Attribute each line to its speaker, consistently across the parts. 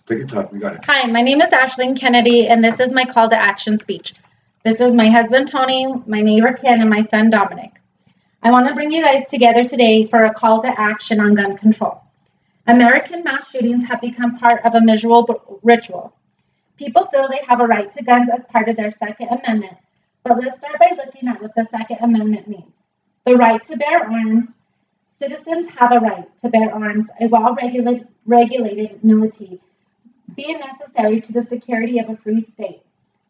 Speaker 1: Take your time. We got it.
Speaker 2: Hi, my name is Ashlyn Kennedy, and this is my call to action speech. This is my husband Tony, my neighbor Ken, and my son Dominic. I want to bring you guys together today for a call to action on gun control. American mass shootings have become part of a miserable ritual. People feel they have a right to guns as part of their Second Amendment, but let's start by looking at what the Second Amendment means. The right to bear arms. Citizens have a right to bear arms, a well-regulated military, being necessary to the security of a free state.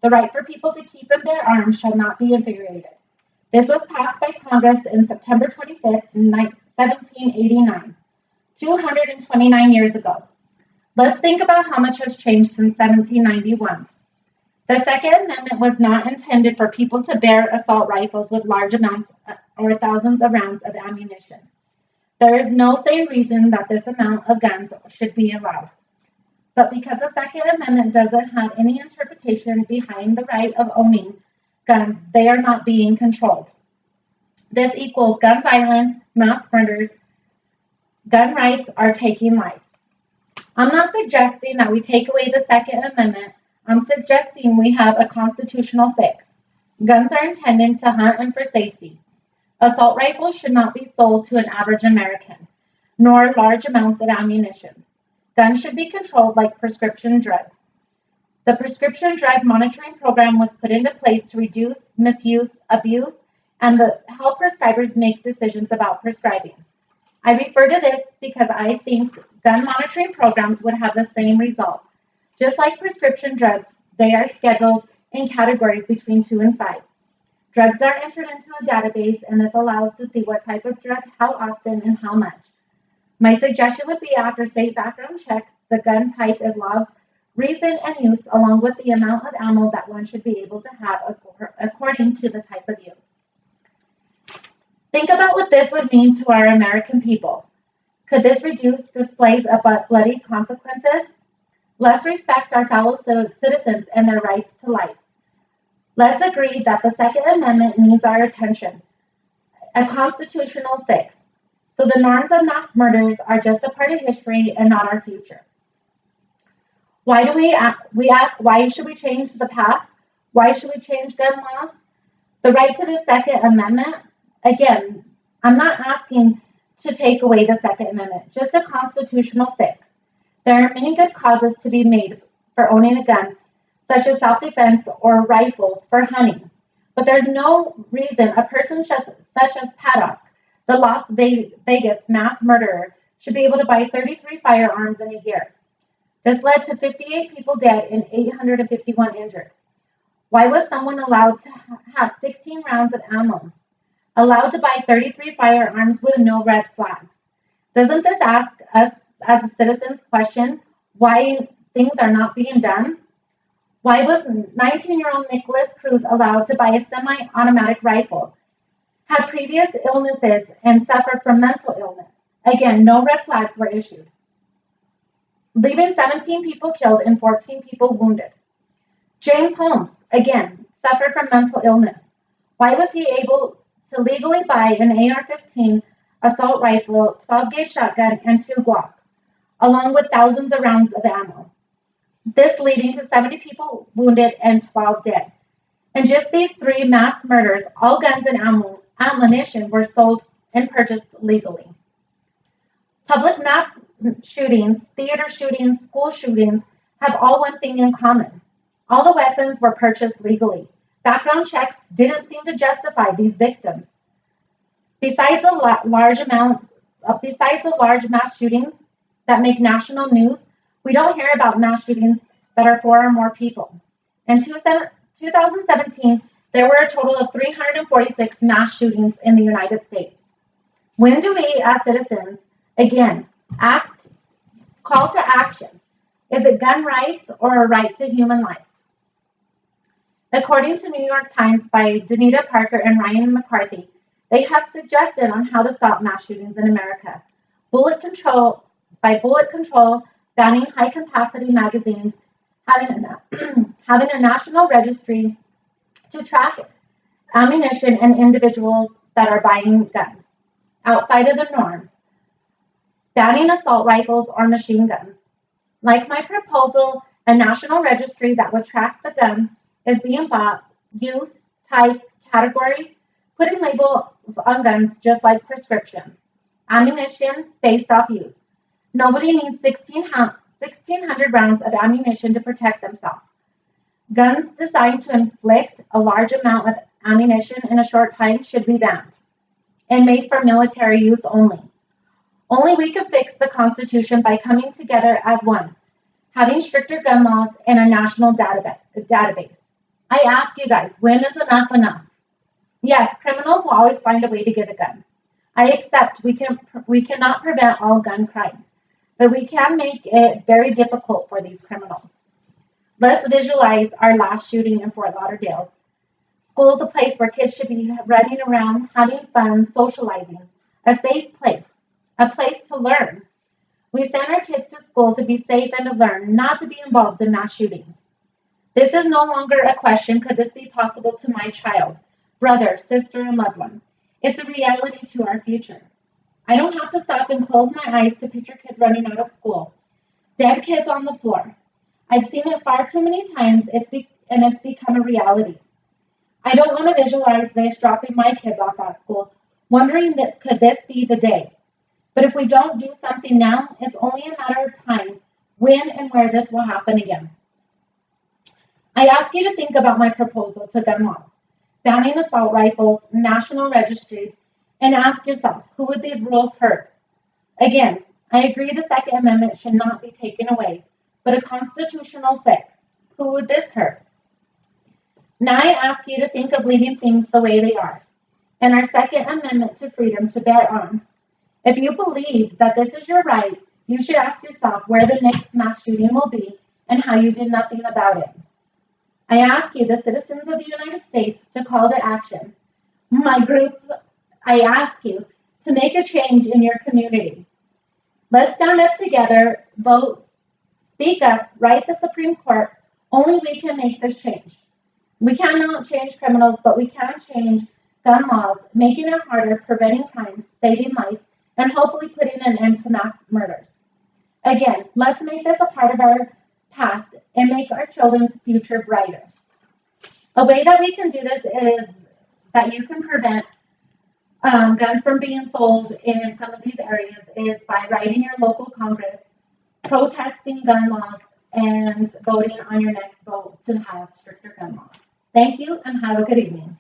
Speaker 2: The right for people to keep and bear arms shall not be infuriated. This was passed by Congress in September 25th, 1789, 229 years ago. Let's think about how much has changed since 1791. The Second Amendment was not intended for people to bear assault rifles with large amounts or thousands of rounds of ammunition. There is no sane reason that this amount of guns should be allowed. But because the Second Amendment doesn't have any interpretation behind the right of owning guns, they are not being controlled. This equals gun violence, mass murders. Gun rights are taking lives. I'm not suggesting that we take away the Second Amendment. I'm suggesting we have a constitutional fix. Guns are intended to hunt and for safety. Assault rifles should not be sold to an average American, nor large amounts of ammunition. Guns should be controlled like prescription drugs. The prescription drug monitoring program was put into place to reduce misuse, abuse, and to help prescribers make decisions about prescribing. I refer to this because I think gun monitoring programs would have the same result. Just like prescription drugs, they are scheduled in categories between 2 and 5. Drugs are entered into a database, and this allows to see what type of drug, how often, and how much. My suggestion would be after state background checks, the gun type is logged, reason, and use, along with the amount of ammo that one should be able to have according to the type of use. Think about what this would mean to our American people. Could this reduce displays of bloody consequences? Let's respect our fellow citizens and their rights to life. Let's agree that the Second Amendment needs our attention, a constitutional fix. So the norms of mass murders are just a part of history and not our future. Why do we ask, why should we change the past? Why should we change gun laws? The right to the Second Amendment, again, I'm not asking to take away the Second Amendment, just a constitutional fix. There are many good causes to be made for owning a gun, such as self-defense or rifles for hunting. But there's no reason a person such as Paddock, the Las Vegas mass murderer, should be able to buy 33 firearms in a year. This led to 58 people dead and 851 injured. Why was someone allowed to have 16 rounds of ammo, allowed to buy 33 firearms with no red flags? Doesn't this ask us as citizens question why things are not being done? Why was 19-year-old Nicholas Cruz allowed to buy a semi-automatic rifle, had previous illnesses, and suffered from mental illness? Again, no red flags were issued, leaving 17 people killed and 14 people wounded. James Holmes, again, suffered from mental illness. Why was he able to legally buy an AR-15 assault rifle, 12-gauge shotgun, and 2 Glocks, along with thousands of rounds of ammo? This leading to 70 people wounded and 12 dead. In just these 3 mass murders, all guns and ammunition were sold and purchased legally. Public mass shootings, theater shootings, school shootings have all one thing in common. All the weapons were purchased legally. Background checks didn't seem to justify these victims. Besides the large mass shootings that make national news, we don't hear about mass shootings that are 4 or more people. In 2017, there were a total of 346 mass shootings in the United States. When do we, as citizens, again, call to action? Is it gun rights or a right to human life? According to New York Times by Danita Parker and Ryan McCarthy, they have suggested on how to stop mass shootings in America. Bullet control, banning high-capacity magazines, having a national registry to track ammunition and individuals that are buying guns outside of the norms, banning assault rifles or machine guns, Like my proposal, a national registry that would track the gun is being bought, use, type, category, putting labels on guns just like prescription. Ammunition based off use. Nobody needs 1,600 rounds of ammunition to protect themselves. Guns designed to inflict a large amount of ammunition in a short time should be banned and made for military use only. Only we can fix the Constitution by coming together as one, having stricter gun laws and a national database. I ask you guys, when is enough enough? Yes, criminals will always find a way to get a gun. I accept we cannot prevent all gun crimes, but we can make it very difficult for these criminals. Let's visualize our last shooting in Fort Lauderdale. School is a place where kids should be running around, having fun, socializing, a safe place, a place to learn. We send our kids to school to be safe and to learn, not to be involved in mass shootings. This is no longer a question, could this be possible to my child, brother, sister, and loved one? It's a reality to our future. I don't have to stop and close my eyes to picture kids running out of school, dead kids on the floor. I've seen it far too many times, and it's become a reality. I don't want to visualize this dropping my kids off at school, wondering that could this be the day. But if we don't do something now, it's only a matter of time when and where this will happen again. I ask you to think about my proposal to gun laws, banning assault rifles, national registries, and ask yourself, who would these rules hurt? Again, I agree the Second Amendment should not be taken away, but a constitutional fix, who would this hurt? Now I ask you to think of leaving things the way they are, and our Second Amendment to freedom to bear arms. If you believe that this is your right, you should ask yourself where the next mass shooting will be and how you did nothing about it. I ask you, the citizens of the United States, to call to action. My group, I ask you to make a change in your community. Let's stand up together, vote, speak up, write the Supreme Court. Only we can make this change. We cannot change criminals, but we can change gun laws, making it harder, preventing crimes, saving lives, and hopefully putting an end to mass murders. Again, let's make this a part of our past and make our children's future brighter. A way that we can do this is that you can prevent guns from being sold in some of these areas is by writing your local Congress, protesting gun laws, and voting on your next vote to have stricter gun laws. Thank you and have a good evening.